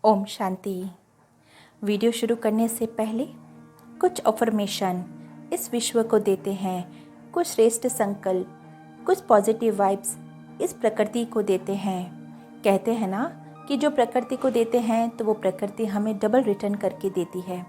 Om Shanti. Video शुरू करने से पहले कुछ अफर्मेशन इस विश्व को देते हैं, कुछ श्रेष्ठ संकल्प, कुछ पॉजिटिव वाइब्स इस प्रकृति को देते हैं। कहते हैं ना कि जो प्रकृति को देते हैं तो वो प्रकृति हमें डबल रिटर्न करके देती है।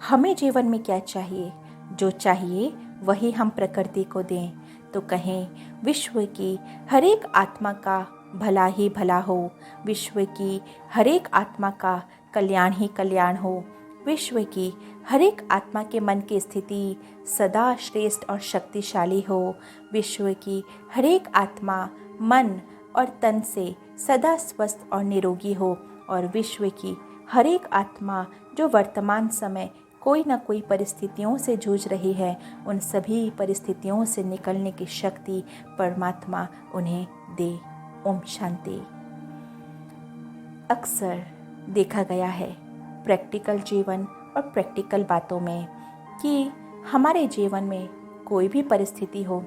हमें जीवन में क्या चाहिए, जो चाहिए वही हम प्रकृति को दें। तो कहें विश्व की हर एक आत्मा का भला ही भला हो, विश्व की हर एक आत्मा का कल्याण ही कल्याण हो, विश्व की हर एक आत्मा के मन की स्थिति सदा श्रेष्ठ और शक्तिशाली हो, विश्व की हर एक आत्मा मन और तन से सदा स्वस्थ और निरोगी हो, और विश्व की हर एक आत्मा जो वर्तमान समय कोई ना कोई परिस्थितियों से जूझ रही है, उन सभी परिस्थितियों से निकलने की शक्ति परमात्मा उन्हें दे। ओम शांति। अक्सर देखा गया है प्रैक्टिकल जीवन और प्रैक्टिकल बातों में कि हमारे जीवन में कोई भी परिस्थिति हो,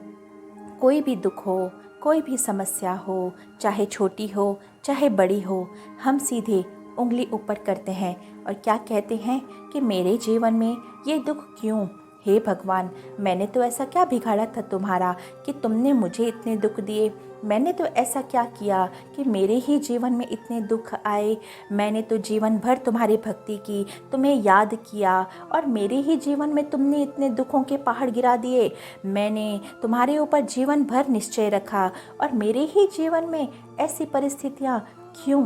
कोई भी दुख हो, कोई भी समस्या हो, चाहे छोटी हो चाहे बड़ी हो, हम सीधे उंगली ऊपर करते हैं और क्या कहते हैं कि मेरे जीवन में ये दुख क्यों? हे भगवान, मैंने तो ऐसा क्या बिगाड़ा था तुम्हारा कि तुमने मुझे इतने दुख दिए? मैंने तो ऐसा क्या किया कि मेरे ही जीवन में इतने दुख आए? मैंने तो जीवन भर तुम्हारी भक्ति की, तुम्हें याद किया, और मेरे ही जीवन में तुमने इतने दुखों के पहाड़ गिरा दिए। मैंने तुम्हारे ऊपर जीवन भर निश्चय रखा और मेरे ही जीवन में ऐसी परिस्थितियाँ क्यों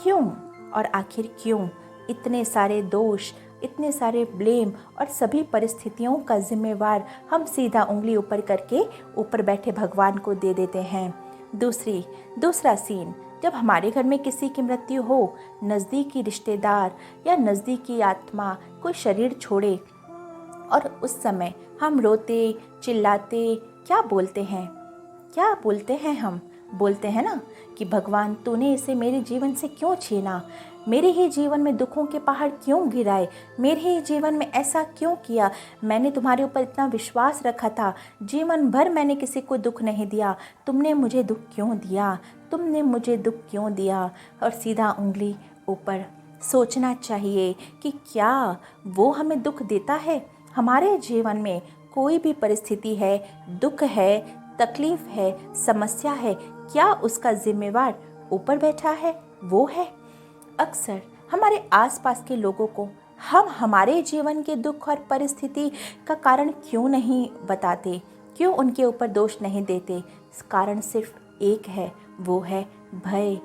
क्यों और आखिर क्यों? इतने सारे दोष, इतने सारे ब्लेम और सभी परिस्थितियों का जिम्मेवार हम सीधा उंगली ऊपर करके ऊपर बैठे भगवान को दे देते हैं। दूसरा सीन, जब हमारे घर में किसी की मृत्यु हो, नज़दीकी रिश्तेदार या नज़दीकी आत्मा कोई शरीर छोड़े, और उस समय हम रोते चिल्लाते क्या बोलते हैं? हम बोलते हैं ना कि भगवान तूने इसे मेरे जीवन से क्यों छीना, मेरे ही जीवन में दुखों के पहाड़ क्यों गिराए, मेरे ही जीवन में ऐसा क्यों किया? मैंने तुम्हारे ऊपर इतना विश्वास रखा था, जीवन भर मैंने किसी को दुख नहीं दिया, तुमने मुझे दुख क्यों दिया? और सीधा उंगली ऊपर। सोचना चाहिए कि क्या वो हमें दुख देता है? हमारे जीवन में कोई भी परिस्थिति है, दुख है, तकलीफ है, समस्या है, क्या उसका जिम्मेवार ऊपर बैठा है? वो है। अक्सर हमारे आसपास के लोगों को हम हमारे जीवन के दुख और परिस्थिति का कारण क्यों नहीं बताते, क्यों उनके ऊपर दोष नहीं देते? कारण सिर्फ एक है, वो है भय।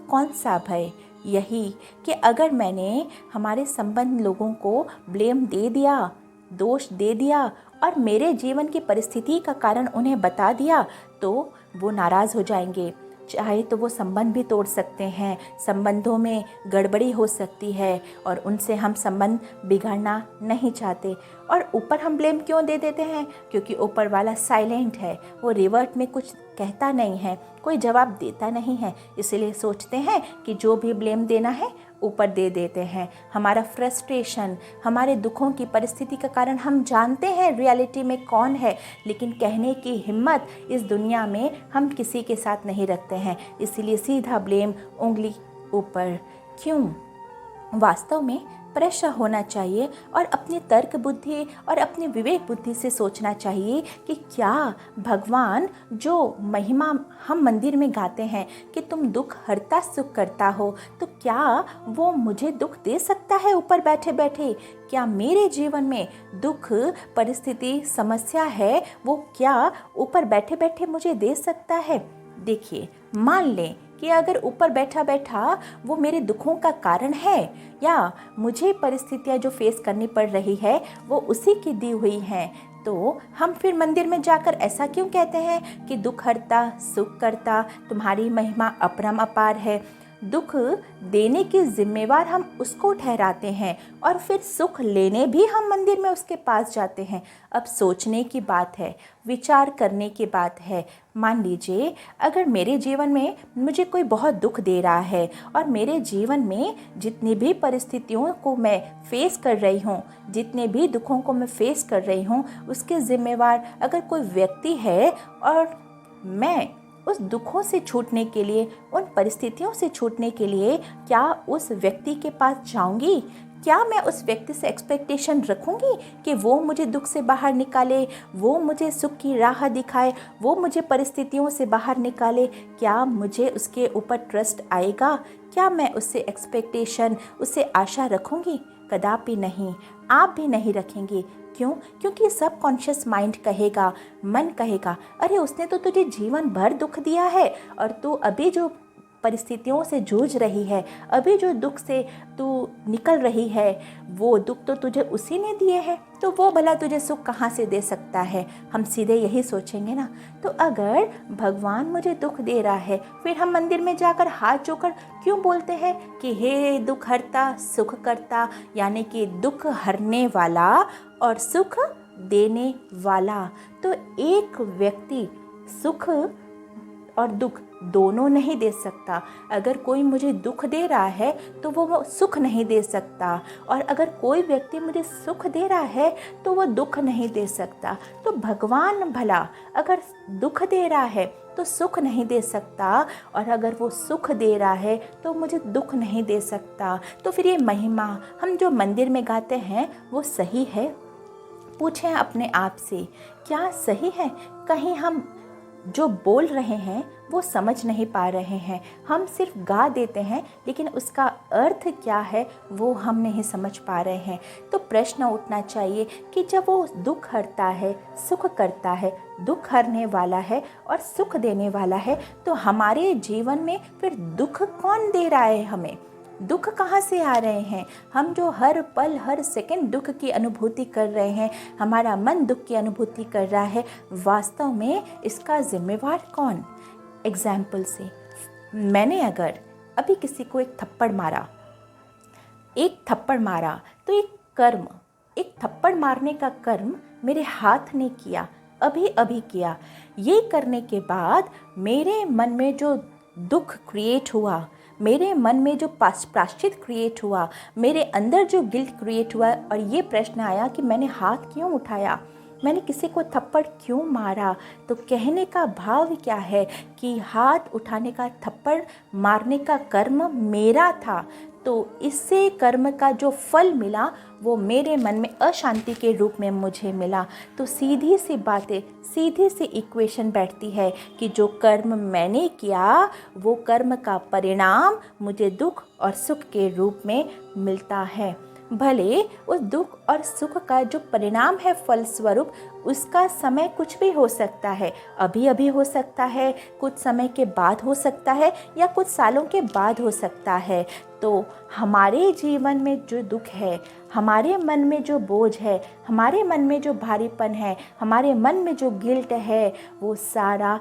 कौन सा भय? यही कि अगर मैंने हमारे संबंध लोगों को ब्लेम दे दिया, दोष दे दिया और मेरे जीवन की परिस्थिति का कारण उन्हें बता दिया, तो वो नाराज़ हो जाएंगे, चाहे तो वो संबंध भी तोड़ सकते हैं, संबंधों में गड़बड़ी हो सकती है, और उनसे हम संबंध बिगाड़ना नहीं चाहते। और ऊपर हम ब्लेम क्यों दे देते हैं? क्योंकि ऊपर वाला साइलेंट है, वो रिवर्ट में कुछ कहता नहीं है, कोई जवाब देता नहीं है, इसलिए सोचते हैं कि जो भी ब्लेम देना है ऊपर दे देते हैं। हमारा फ्रस्ट्रेशन, हमारे दुखों की परिस्थिति का कारण हम जानते हैं रियलिटी में कौन है, लेकिन कहने की हिम्मत इस दुनिया में हम किसी के साथ नहीं रखते हैं, इसीलिए सीधा ब्लेम, उंगली ऊपर। क्यों? वास्तव में प्रेशर होना चाहिए और अपनी तर्क बुद्धि और अपनी विवेक बुद्धि से सोचना चाहिए कि क्या भगवान जो महिमा हम मंदिर में गाते हैं कि तुम दुख हरता सुख करता हो, तो क्या वो मुझे दुख दे सकता है ऊपर बैठे बैठे? क्या मेरे जीवन में दुख, परिस्थिति, समस्या है, वो क्या ऊपर बैठे बैठे मुझे दे सकता है? देखिए, मान लें कि अगर ऊपर बैठा बैठा वो मेरे दुखों का कारण है, या मुझे परिस्थितियाँ जो फेस करनी पड़ रही है वो उसी की दी हुई हैं, तो हम फिर मंदिर में जाकर ऐसा क्यों कहते हैं कि दुख हरता सुख करता, तुम्हारी महिमा अपरम अपार है? दुख देने की जिम्मेवार हम उसको ठहराते हैं और फिर सुख लेने भी हम मंदिर में उसके पास जाते हैं। अब सोचने की बात है, विचार करने की बात है। मान लीजिए अगर मेरे जीवन में मुझे कोई बहुत दुख दे रहा है और मेरे जीवन में जितनी भी परिस्थितियों को मैं फेस कर रही हूँ, जितने भी दुखों को मैं फेस कर रही हूँ, उसके जिम्मेवार अगर कोई व्यक्ति है और मैं उस दुखों से छूटने के लिए, उन परिस्थितियों से छूटने के लिए क्या उस व्यक्ति के पास जाऊंगी? क्या मैं उस व्यक्ति से एक्सपेक्टेशन रखूंगी कि वो मुझे दुख से बाहर निकाले, वो मुझे सुख की राह दिखाए, वो मुझे परिस्थितियों से बाहर निकाले? क्या मुझे उसके ऊपर ट्रस्ट आएगा? क्या मैं उससे एक्सपेक्टेशन, उससे आशा रखूंगी? कदापि नहीं, आप भी नहीं रखेंगे। क्यों? क्योंकि सब कॉन्शियस माइंड कहेगा, मन कहेगा, अरे उसने तो तुझे जीवन भर दुख दिया है और तू अभी जो परिस्थितियों से जूझ रही है, अभी जो दुख से तू निकल रही है, वो दुख तो तुझे उसी ने दिए हैं, तो वो भला तुझे सुख कहाँ से दे सकता है? हम सीधे यही सोचेंगे ना। तो अगर भगवान मुझे दुख दे रहा है, फिर हम मंदिर में जाकर हाथ जोड़कर क्यों बोलते हैं कि हे दुख हरता सुख करता, यानी कि दुख हरने वाला और सुख देने वाला। तो एक व्यक्ति सुख और दुख दोनों नहीं दे सकता। अगर कोई मुझे दुख दे रहा है तो वो सुख नहीं दे सकता, और अगर कोई व्यक्ति मुझे सुख दे रहा है तो वो दुख नहीं दे सकता। तो भगवान भला अगर दुख दे रहा है तो सुख नहीं दे सकता, और अगर वो सुख दे रहा है तो मुझे दुख नहीं दे सकता। तो फिर ये महिमा हम जो मंदिर में गाते हैं वो सही है? पूछें अपने आप से, क्या सही है? कहीं हम जो बोल रहे हैं वो समझ नहीं पा रहे हैं, हम सिर्फ गा देते हैं, लेकिन उसका अर्थ क्या है वो हम नहीं समझ पा रहे हैं। तो प्रश्न उठना चाहिए कि जब वो दुख हरता है, सुख करता है, दुख हरने वाला है और सुख देने वाला है, तो हमारे जीवन में फिर दुख कौन दे रहा है? हमें दुख कहाँ से आ रहे हैं? हम जो हर पल हर सेकंड दुख की अनुभूति कर रहे हैं, हमारा मन दुख की अनुभूति कर रहा है, वास्तव में इसका जिम्मेवार कौन? एग्जाम्पल से, मैंने अगर अभी किसी को एक थप्पड़ मारा तो एक थप्पड़ मारने का कर्म मेरे हाथ ने किया, अभी किया। ये करने के बाद मेरे मन में जो दुख क्रिएट हुआ, मेरे मन में जो प्राश्चित क्रिएट हुआ, मेरे अंदर जो गिल्ट क्रिएट हुआ, और ये प्रश्न आया कि मैंने हाथ क्यों उठाया, मैंने किसी को थप्पड़ क्यों मारा? तो कहने का भाव क्या है कि हाथ उठाने का, थप्पड़ मारने का कर्म मेरा था, तो इससे कर्म का जो फल मिला वो मेरे मन में अशांति के रूप में मुझे मिला। तो सीधी सी बातें, सीधी सी इक्वेशन बैठती है कि जो कर्म मैंने किया वो कर्म का परिणाम मुझे दुख और सुख के रूप में मिलता है। भले उस दुख और सुख का जो परिणाम है फल स्वरूप, उसका समय कुछ भी हो सकता है, अभी हो सकता है, कुछ समय के बाद हो सकता है, या कुछ सालों के बाद हो सकता है। तो हमारे जीवन में जो दुख है, हमारे मन में जो बोझ है, हमारे मन में जो भारीपन है, हमारे मन में जो गिल्ट है, वो सारा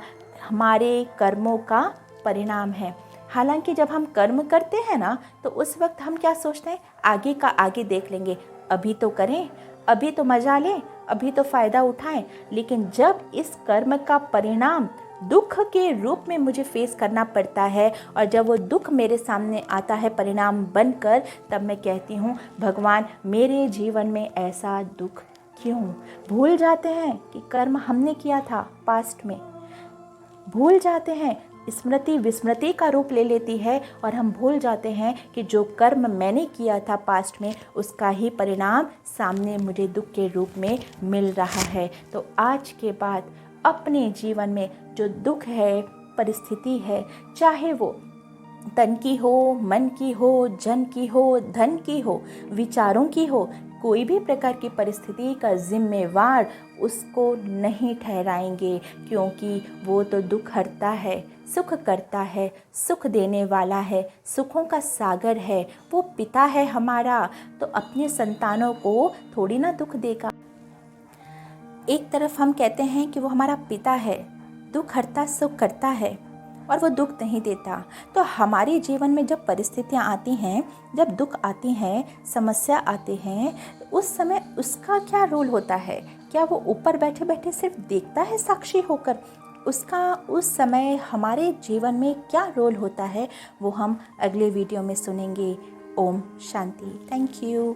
हमारे कर्मों का परिणाम है। हालांकि जब हम कर्म करते हैं ना, तो उस वक्त हम क्या सोचते हैं, आगे का आगे देख लेंगे, अभी तो करें, अभी तो मजा लें, अभी तो फ़ायदा उठाएं। लेकिन जब इस कर्म का परिणाम दुख के रूप में मुझे फेस करना पड़ता है, और जब वो दुख मेरे सामने आता है परिणाम बनकर, तब मैं कहती हूँ, भगवान मेरे जीवन में ऐसा दुख क्यों? भूल जाते हैं कि कर्म हमने किया था पास्ट में, भूल जाते हैं, स्मृति विस्मृति का रूप ले लेती है, और हम भूल जाते हैं कि जो कर्म मैंने किया था पास्ट में, उसका ही परिणाम सामने मुझे दुख के रूप में मिल रहा है। तो आज के बाद अपने जीवन में जो दुख है, परिस्थिति है, चाहे वो तन की हो, मन की हो, जन की हो, धन की हो, विचारों की हो, कोई भी प्रकार की परिस्थिति का जिम्मेवार उसको नहीं ठहराएंगे, क्योंकि वो तो दुख हरता है, सुख करता है, सुख देने वाला है, सुखों का सागर है, वो पिता है हमारा। तो अपने संतानों को थोड़ी ना दुख देगा। एक तरफ हम कहते हैं कि वो हमारा पिता है, दुख हरता सुख करता है, और वो दुख नहीं देता। तो हमारे जीवन में जब परिस्थितियाँ आती हैं, जब दुख आती हैं, समस्या आती हैं, उस समय उसका क्या रोल होता है? क्या वो ऊपर बैठे बैठे सिर्फ देखता है साक्षी होकर? उसका उस समय हमारे जीवन में क्या रोल होता है, वो हम अगले वीडियो में सुनेंगे। ओम शांति। Thank you.